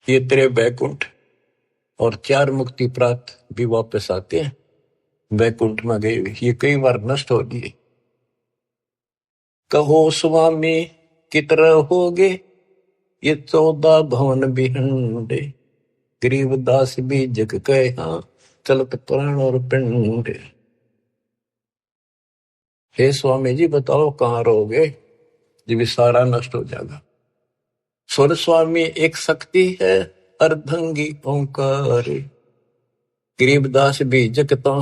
ये तेरे बैकुंठ और चार मुक्ति प्राप्त भी वापस आते हैं, बैकुंठ में गए ये कई बार नष्ट हो गए। कहो स्वामी कितने होगे ये 14 भवन बिहंडे, गरीबदास भी जग कहा चलत प्राण और पिंड। हे स्वामी जी बताओ कहाँ रहोगे जब सारा नष्ट हो जाएगा। स्वर स्वामी एक शक्ति है अर्धंगी ओंकार, गरीबदास भी जगता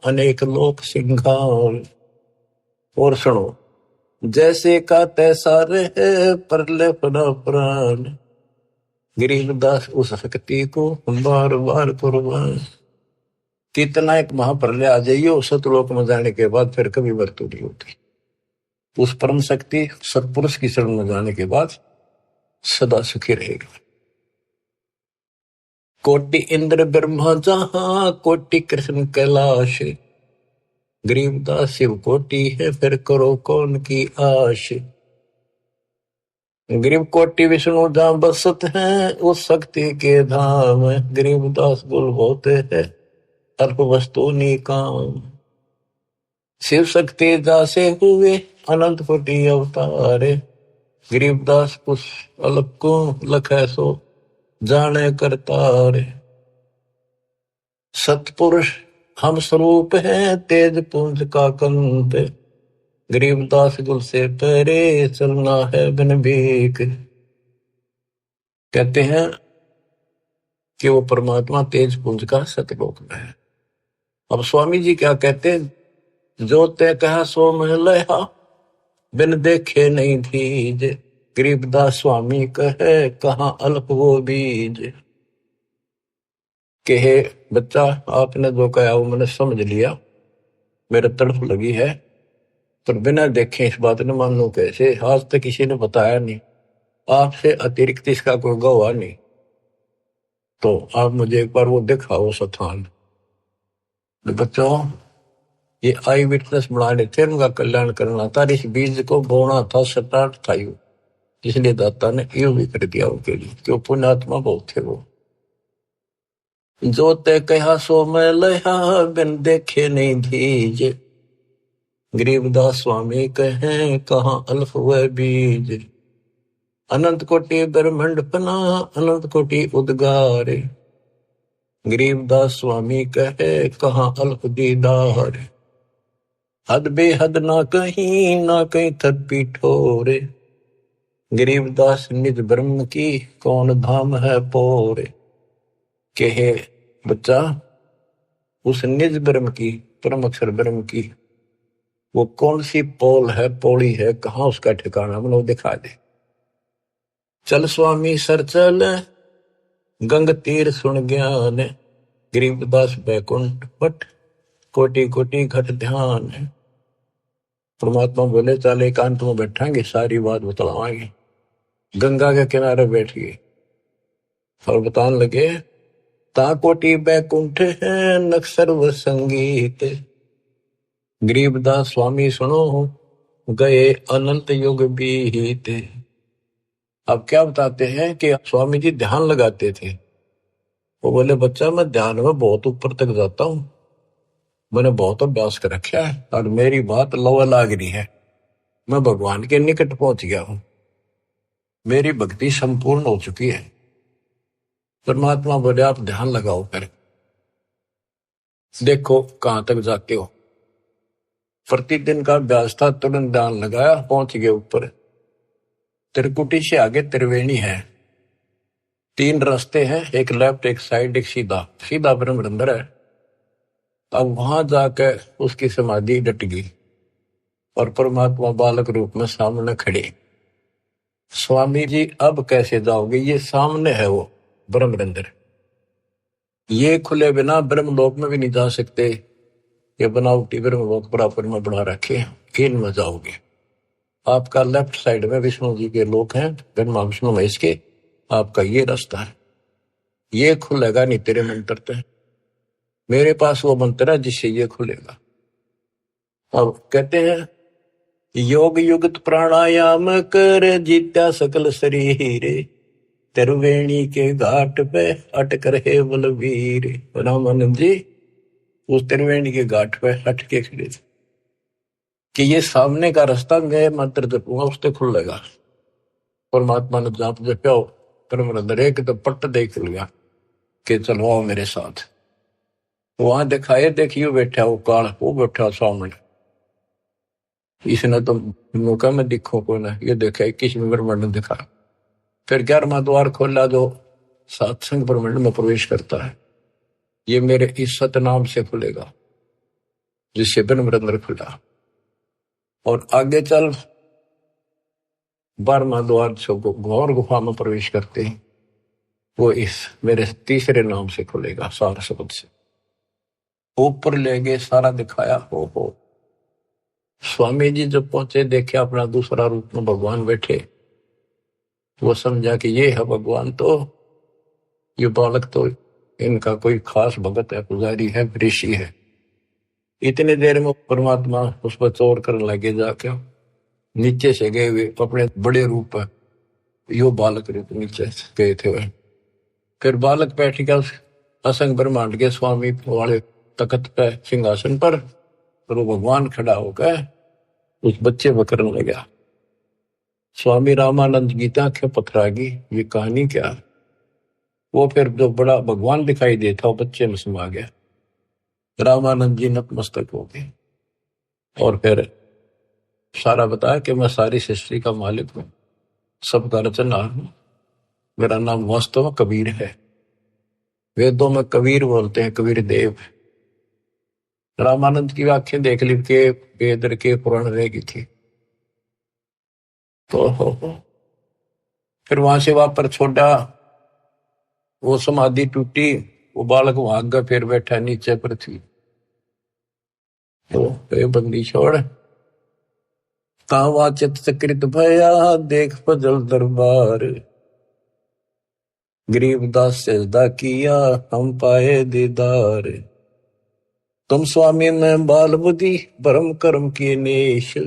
अनेक लोक सिंगार। और सुनो, जैसे का तैसा रहे परले पड़ा प्राण, गरीबदास उस शक्ति को बार बार कुर्बान। कितना एक महाप्रलय आ जाइए सतलोक में जाने के बाद फिर कभी मृत्यु नहीं होती। उस परम शक्ति सत्पुरुष की शरण में जाने के बाद सदा सुखी रहेगा। कोटि इंद्र ब्रह्मा जहां कोटि कृष्ण कैलाश, गरीबदास शिव कोटि है फिर करो कौन की आश। गरीब कोटि विष्णु जहां बसत हैं उस शक्ति के धाम, गरीबदास गुल होते हैं अल्प वस्तु निकाम। शिव शक्ति जासे हुए अनंत कोटि अवतार, गरीबदास उस अल्प को लखै सो जाने करतार। सतपुरुष हम स्वरूप है तेज पुंज का कंत, गरीबदास गुल से परे चलना है बिन भीख। कहते हैं कि वो परमात्मा तेज पुंज का सतलोक में है। अब स्वामी जी क्या कहते हैं, जो ते कहा सो महलया बिन देखे नहीं धीज, गरीबदास स्वामी कहे कहाँ अल्प वो बीज। कहे बच्चा आपने जो कहा वो मैंने समझ लिया, मेरे तड़फ लगी है, पर बिना देखे इस बात ने मान लो कैसे। आज तक किसी ने बताया नहीं, आपसे अतिरिक्त इसका कोई गवाह नहीं, तो आप मुझे एक बार वो दिखाओ स्थान। बच्चों ये आई विटनेस बनाने थे, उनका कल्याण करना था, इस बीज को बोना था, स्टार्ट था यू। इसलिए दाता ने यूं भी कर दिया उनके लिए, क्यों पुण्यात्मा बहुत थे वो। जो ते कहा सो मैं लया, बिन देखे नहीं धीज। गरीबदास स्वामी कहें कहाँ अल्फ व बीज। अनंत कोटि ब्रह्मंड पना, अनंत कोटि उद्गार। गरीबदास स्वामी कहे कहाँ अल्प दीदार। हद बेहद ना कहीं थपी ठोरे। गरीबदास निज ब्रह्म की, कौन धाम है पोरे। कहे बच्चा, उस निज ब्रह्म की, परम अक्षर ब्रह्म की वो कौन सी पोल है, पौड़ी है, कहाँ उसका ठिकाना, मतलब दिखा दे। चल स्वामी सर चल, गंग तीर सुन ज्ञान। गरीबदास बैकुंठ बट, कोटि कोटि घट ध्यान। परमात्मा बोले चल एकांत में बैठांगे, सारी बात बतलावाएंगे। गंगा के किनारे बैठ गए और बताने लगे, ता कोटि बैकुंठ है नक्सर व संगीत। गरीबदास स्वामी सुनो, गए अनंत युग बीत। अब क्या बताते हैं कि स्वामी जी ध्यान लगाते थे। वो बोले बच्चा मैं ध्यान में बहुत ऊपर तक जाता हूँ, मैंने बहुत अभ्यास कर रखा है और मेरी बात लवा लाग रही है, मैं भगवान के निकट पहुंच गया हूं, मेरी भक्ति संपूर्ण हो चुकी है। परमात्मा बोले आप ध्यान लगाओ, कर देखो कहां तक जाते हो। प्रतिदिन का अभ्यास था, तुरंत ध्यान लगाया, पहुंच गए ऊपर। त्रिकुटी से आगे त्रिवेणी है, 3 रास्ते हैं, एक लेफ्ट एक साइड एक सीधा, सीधा ब्रह्म अंदर है। अब वहां जाकर उसकी समाधि डट गई और परमात्मा बालक रूप में सामने खड़े। स्वामी जी अब कैसे जाओगे, ये सामने है वो ब्रह्म अंदर, ये खुले बिना ब्रह्मलोक में भी नहीं जा सकते। ये बनावटी ब्रह्मलोक बराबर में बना रखे, इनमें जाओगे। आपका लेफ्ट साइड में विष्णु जी के लोक हैं, ब्रह्मा विष्णु महेश के, आपका ये रास्ता है, ये खुलेगा नहीं तेरे मंत्र से। मेरे पास वो मंत्र है जिससे ये खुलेगा। अब कहते हैं योग युक्त प्राणायाम कर, जीत्या सकल शरीर। त्रिवेणी के घाट पे अटक रहे बलवीर। रामानंद जी उस त्रिवेणी के घाट पे हट के खड़े थे कि ये सामने का रास्ता मैं मंत्र जपूंगा उससे खुलेगा। परमात्मा ने जाप जपो, परम अंदर एक तो पट्ट देख लिया कि चलो आओ मेरे साथ। वहां दिखाए, देखियो बैठा वो काल, वो बैठा सामने। इसने तो मौका में दिखो को ना, ये देखा 21वें ब्रह्मांड दिखा। फिर 11वां द्वार खोला जो सत्संग ब्रह्मांड में प्रवेश करता है, ये मेरे इस सतनाम से खुलेगा जिससे ब्रह्म अंदर खुला। और आगे चल 12वां द्वार से घोर गुफा में प्रवेश करते हैं, वो इस मेरे तीसरे नाम से खुलेगा, सार शब्द से। ऊपर ले गए, सारा दिखाया। हो स्वामी जी जब पहुंचे, देखे अपना दूसरा रूप में भगवान बैठे। वो समझा कि ये है भगवान, तो ये बालक तो इनका कोई खास भगत है, पुजारी है, ऋषि है। इतने देर में परमात्मा उस पर चोर करने लगे, जाके नीचे से गए हुए अपने बड़े रूप है, यो बालक रूप नीचे गए थे वह। फिर बालक बैठ गया उस असंग ब्रह्मांड के स्वामी वाले तख्त पे, सिंहासन पर, और वो भगवान खड़ा होकर उस बच्चे पर करने लगा। स्वामी रामानंद की आंखें पथरागी, ये कहानी क्या। वो फिर जो बड़ा भगवान दिखाई देता वो बच्चे में समा गया। रामानंद जी नतमस्तक हो गए और फिर सारा बताया कि मैं सारी सृष्टि का मालिक हूं, सबका रचनहार हूं, मेरा नाम वास्तव में कबीर है। वेदों में कबीर बोलते हैं, कबीर देव। रामानंद की आंखें देख ली के वेद के पुराण रह गई थी। तो फिर वहां से वापस छोड़ा, वो समाधि टूटी, वो बालक वहां गया, फिर बैठा नीचे पृथ्वी। तो बंदी छोड़, कावा चित कृत भया, देख फजल दरबार। गरीबदास सजदा किया, हम पाए दीदार। तुम स्वामी में बाल बुद्धि, भरम कर्म किए नेश।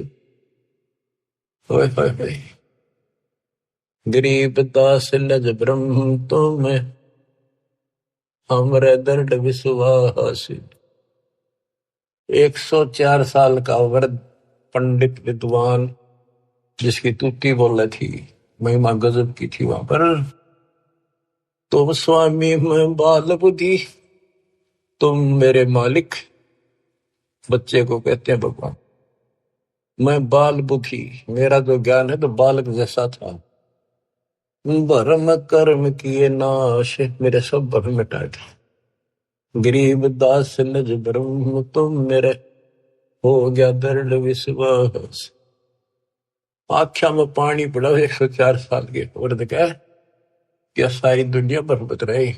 होए होए होए। गरीब दास लज ब्रह्म तुम हमरे दर्द विश्वास। 104 साल का वृद्ध पंडित विद्वान जिसकी तुति बोल थी, महिमा गजब की थी वहां पर। तुम स्वामी मैं बाल बुद्धि, तुम मेरे मालिक। बच्चे को कहते हैं भगवान। मैं बाल बुद्धि, मेरा जो ज्ञान है तो बालक जैसा था। भरम कर्म किए नाश, मेरे सब भरम मिटा दिए। गरीब दास निज ब्रह्म तुम मेरे, हो गया दृढ़ विश्वास। आख्या में पानी पड़ा 104 साल के वृद्ध का, क्या सारी दुनिया बरबत रही।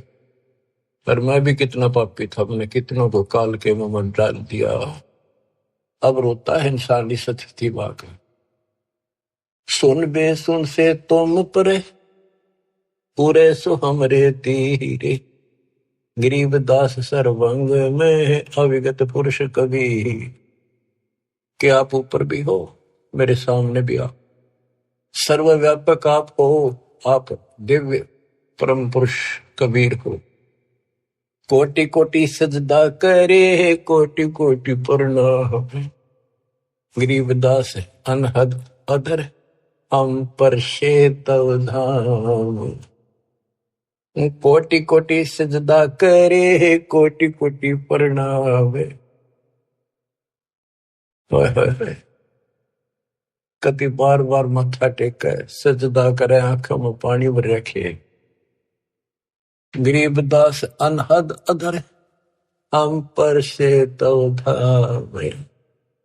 पर मैं भी कितना पापी था, मैंने कितनों को काल के मुंह में डाल दिया। अब रोता है इंसानी स्थिति वाक। सुन बे सुन से तुम परे, पूरे सो हमरे तीरे। गरीब दास सर्वंग में अविगत पुरुष कबीर। कि आप ऊपर भी हो, मेरे सामने भी आप। सर्वव्यापक आप हो, आप दिव्य परम पुरुष कबीर हो। कोटि कोटि सजदा करे, कोटि कोटि प्रणाम। गरीबदास अनहद अधर, हम पर तव धाम। कोटि कोटि सजदा करे, कोटि कोटि प्रणाम। कति बार बार मत्था टेके सजदा करे, आंखों में पानी भर रखे। गरीबदास अनहद अधर, हम पर तव धाम।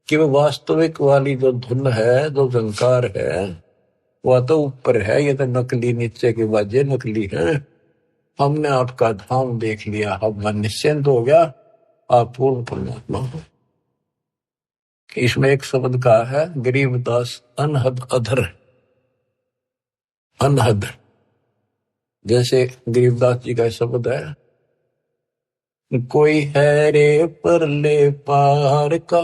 कि वो वास्तविक वाली जो धुन है, जो झंकार है, वह तो ऊपर है, ये तो नकली नीचे के बाजे नकली है। हमने आपका धाम देख लिया, अब मन निश्चिंत हो गया, आप पूर्ण परमात्मा हो। इसमें एक शब्द का है, गरीबदास अनहद अधर। अनहद जैसे गरीबदास जी का शब्द है, कोई है रे परले पार का,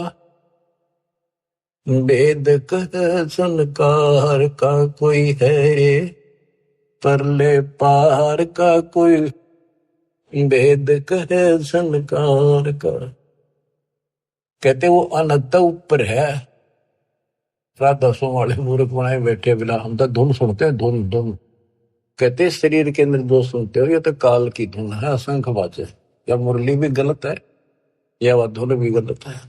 वेद कह संकार का। कोई है रे परले पार का, कोई वेद कहे संकार का। कहते वो अनंत ऊपर है। राधा सो वाले मूर्ख बनाए बैठे बिना, हम तो धुन सुनते हैं, धुन धुन। कहते शरीर के अंदर जो सुनते हो ये तो काल की धुन है, असंख बाजे। या मुरली भी गलत है, या वह धुन भी गलत है।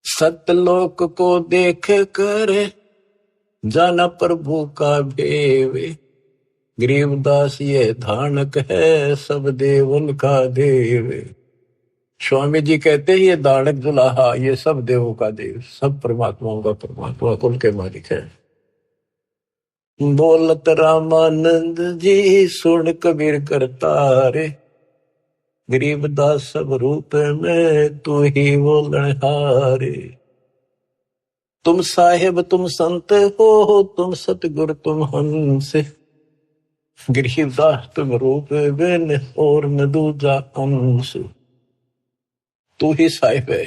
सतलोक को देख कर जाना प्रभु का भेवे। गरीबदास ये धानक है, सब देवन का देव। स्वामी जी कहते हैं ये दानक दुल्हा, ये सब देवों का देव, सब परमात्माओं का परमात्मा, कुल के मालिक है। बोलत रामानंद जी सुन कबीर करतारे। गरीबदास सब रूप में तू ही बोलनहारे। तुम साहेब तुम संत हो, तुम सतगुरु तुम हंस। गरीबदास तुम रूप बिन और न दूजा अंश। तू ही साहिब है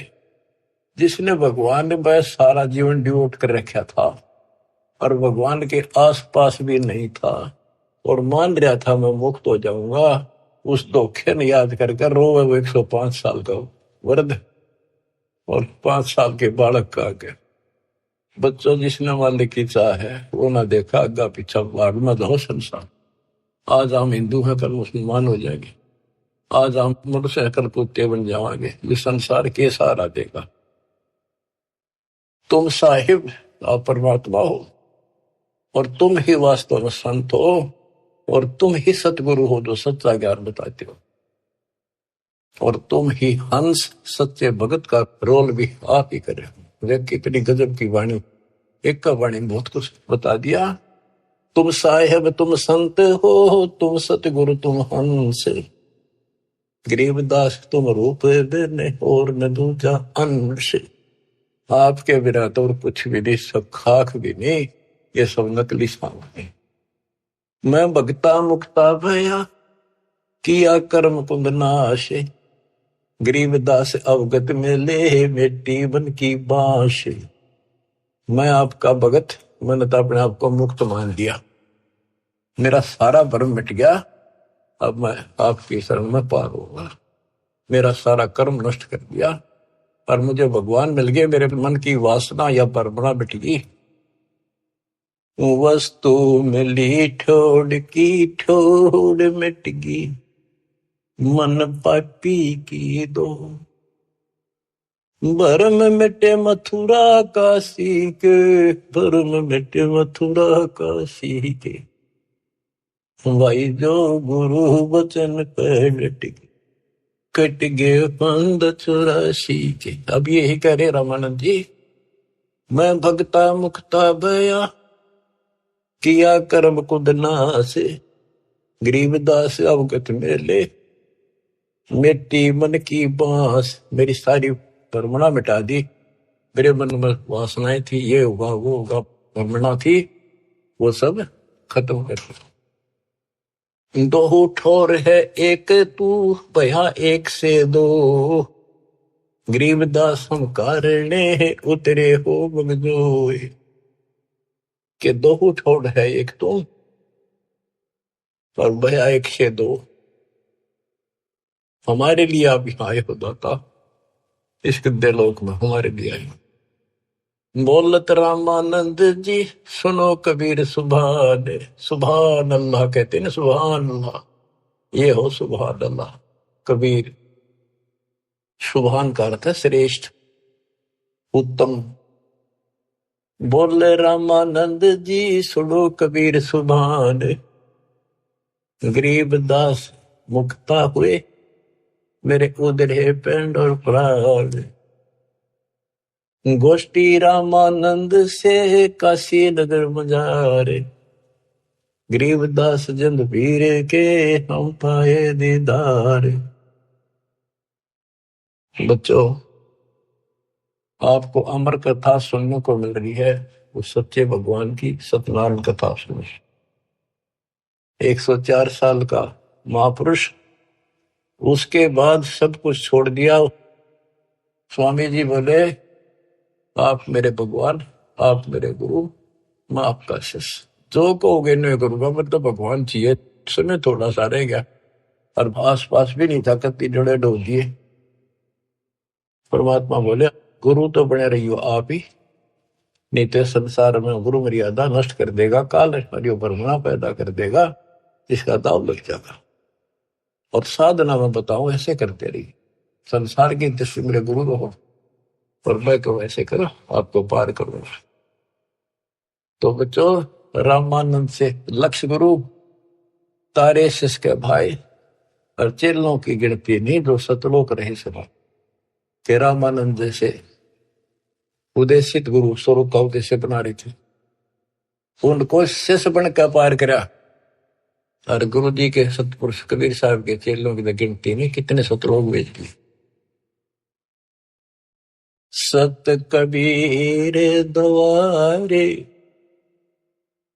जिसने भगवान ने बस सारा जीवन डिवोट कर रखा था और भगवान के आसपास भी नहीं था और मान रहा था मैं मुक्त हो जाऊंगा। उस धोखे ने याद कर कर रो, वो 105 साल का वृद्ध और 5 साल के बालक का आगे। बच्चों जिसने मालिक की चाह है वो ना देखा आगा पीछा, भाग में दो संसार। आज हम हिंदू हैं, कल मुसलमान हो जाएंगे। आज हम मोटरसाइकिल कुत्ते बन जाएंगे, ये संसार के सहारा देगा। तुम साहिब और परमात्मा हो और तुम ही वास्तव में संत हो और तुम ही सतगुरु हो जो सच्चा ज्ञान बताते हो और तुम ही हंस सच्चे भगत का रोल भी आप ही करे। देख कितनी गजब की वाणी, एक का वाणी बहुत कुछ बता दिया। तुम साहिब तुम संत हो, तुम सतगुरु तुम हंस। गरीबदास तुम रूप बिन और न दूजा अंश। आपके बिना तो और कुछ भी नहीं, सब खाक भी नहीं, ये सब नकली सामान। मैं भगता मुक्ता भया, किया कर्म पुंग नाश। गरीबदास अवगत में ले बेटी बन की बांश। मैं आपका भगत, मैंने तो अपने आप को मुक्त मान लिया। मेरा सारा भ्रम मिट गया, अब मैं आपकी शरण में पार होगा। मेरा सारा कर्म नष्ट कर दिया और मुझे भगवान मिल गए। मेरे मन की वासना या भ्रमणा मिट गई। वस्तु मिली ठोड़ की ठोड़ मिट गई, मन पापी की दो। भरम मिटे मथुरा काशी के, भरम मिटे मथुरा काशी के, भाई जो गुरु वचन पे डट गए, कट गए पंद 84 के। अब यही कह रहे रामानंद जी, मैं भगता मुक्ता भया, किया कर्म कुद नास, गरीबदास अवगत मेले, मिट्टी मन की बांस। मेरी सारी भ्रमणा मिटा दी। मेरे मन में वासनाएं थी, ये होगा वो होगा, भ्रमणा थी, वो सब खत्म कर दी। दो ठोर है एक तू, भया एक से दो, गरीबदास हम कारणे उतरे हो बगजोए। के दो ठोर है एक तू और भया एक से दो। हमारे लिए आप यहाँ आए हो दाता, इस गद्दे लोक में हमारे लिए आए। बोलत रामानंद जी सुनो कबीर सुभान, सुभान अल्लाह कहते ना, सुभान अल्लाह, ये हो सुभान अल्लाह। कबीर, सुभान का अर्थ है श्रेष्ठ, उत्तम। बोले रामानंद जी सुनो कबीर सुभान, गरीबदास मुक्ता हुए, मेरे उधरे पेंड और प्राण। गोष्ठी रामानंद से काशी नगर मजारे, गरीबदास जंद पीर के हम पाए दीदार। बच्चों, आपको अमर कथा सुनने को मिल रही है, उस सच्चे भगवान की सत्यनारायण कथा सुनी। 104 साल का महापुरुष, उसके बाद सब कुछ छोड़ दिया। स्वामी जी बोले, आप मेरे भगवान, आप मेरे गुरु, मैं आपका शिष्य, जो कहोगे नहीं करूंगा। मतलब भगवान चाहिए, समय थोड़ा सा रह गया और आस पास भी नहीं था, कत्ती जड़े डो दिए। परमात्मा बोले, गुरु तो बने रही हो आप ही, नहीं तो संसार में गुरु मर्यादा नष्ट कर देगा, काल भ्रमणा पैदा कर देगा, इसका दाव लग जाएगा। और साधना में बताऊं, ऐसे करते रही, संसार की दृष्टि मेरे गुरु रहो और मैं तो ऐसे करो, आपको पार करूंगा। तो बच्चों, रामानंद से लक्ष्य गुरु, तारे शिष्य के भाई और चेलों की गिनती नहीं जो सतलोक रहे सभा के। रामानंद जैसे उदेशित गुरु स्वरूप का उद्देश्य बना रहे थे, उनको शिष्य बनकर पार करा। और गुरु जी के सतपुरुष कबीर साहब के चेलों की गिनती नहीं, कितने सतलोक भेज दिए। सत कबीर द्वारे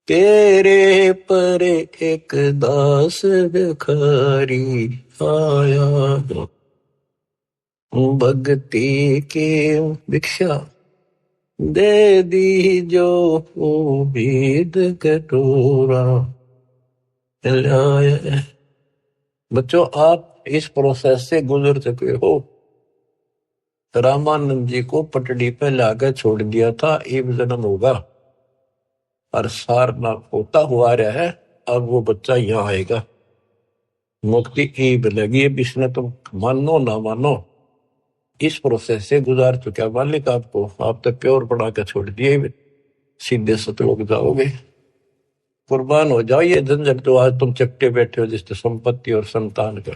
तेरे पर एक दास भिखारी आया, भक्ति की भिक्षा दे दी जो उम्मीद कटोरा लाया। बच्चों, आप इस प्रोसेस से गुजर चुके हो। रामानंद जी को पटड़ी पे लाकर छोड़ दिया था, एक जन्म होगा और सारनाथ होता हुआ रहा है। अब वो बच्चा यहाँ आएगा, मुक्ति ईब लगी। अब इसने तुम मानो ना मानो, इस प्रोसेस से गुजार चुका मालिक आपको। आप तो प्योर बना के छोड़ दिए, सीधे सतलोक जाओगे। कुर्बान हो जाओ ये झंझट जो आज तुम चपटे बैठे हो, जिससे संपत्ति और संतान का।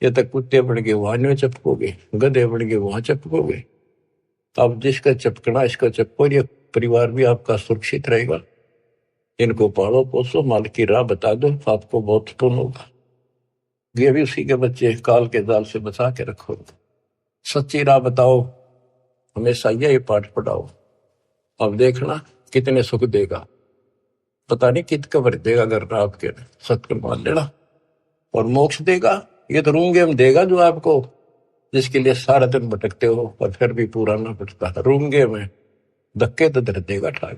ये तक कुत्ते बन के वहां नहीं चपकोगे, गधे बन के वहां चपकोगे। अब जिसका चपकना इसका चपको, ये परिवार भी आपका सुरक्षित रहेगा। इनको पालो पोसो, माल की राह बता दो, आपको बहुत पुण्य होगा। ये भी उसी के बच्चे, काल के जाल से बचा के रखो। सच्ची राह बताओ, हमेशा यही पाठ पढ़ाओ। अब देखना कितने सुख देगा, पता नहीं कित कबर देगा। अगर आपके सत्य मान लेना, और मोक्ष देगा, ये तो रूंगे में देगा जो आपको, जिसके लिए सारा दिन भटकते हो और फिर भी पूरा ना भटकता। रूंगे में धक्के तो दर देगा ठाक।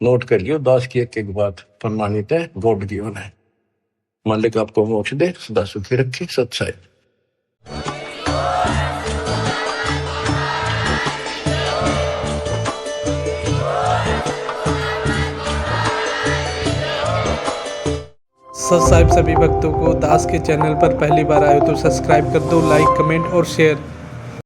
नोट करियो, दास की एक एक बात प्रमाणित है, गॉड गिवन है। मालिक आपको मोक्ष दे, सदा सुखी रखे। सच्चाई। सत साहिब सभी भक्तों को, दास के चैनल पर पहली बार आए हो तो सब्सक्राइब कर दो, लाइक कमेंट और शेयर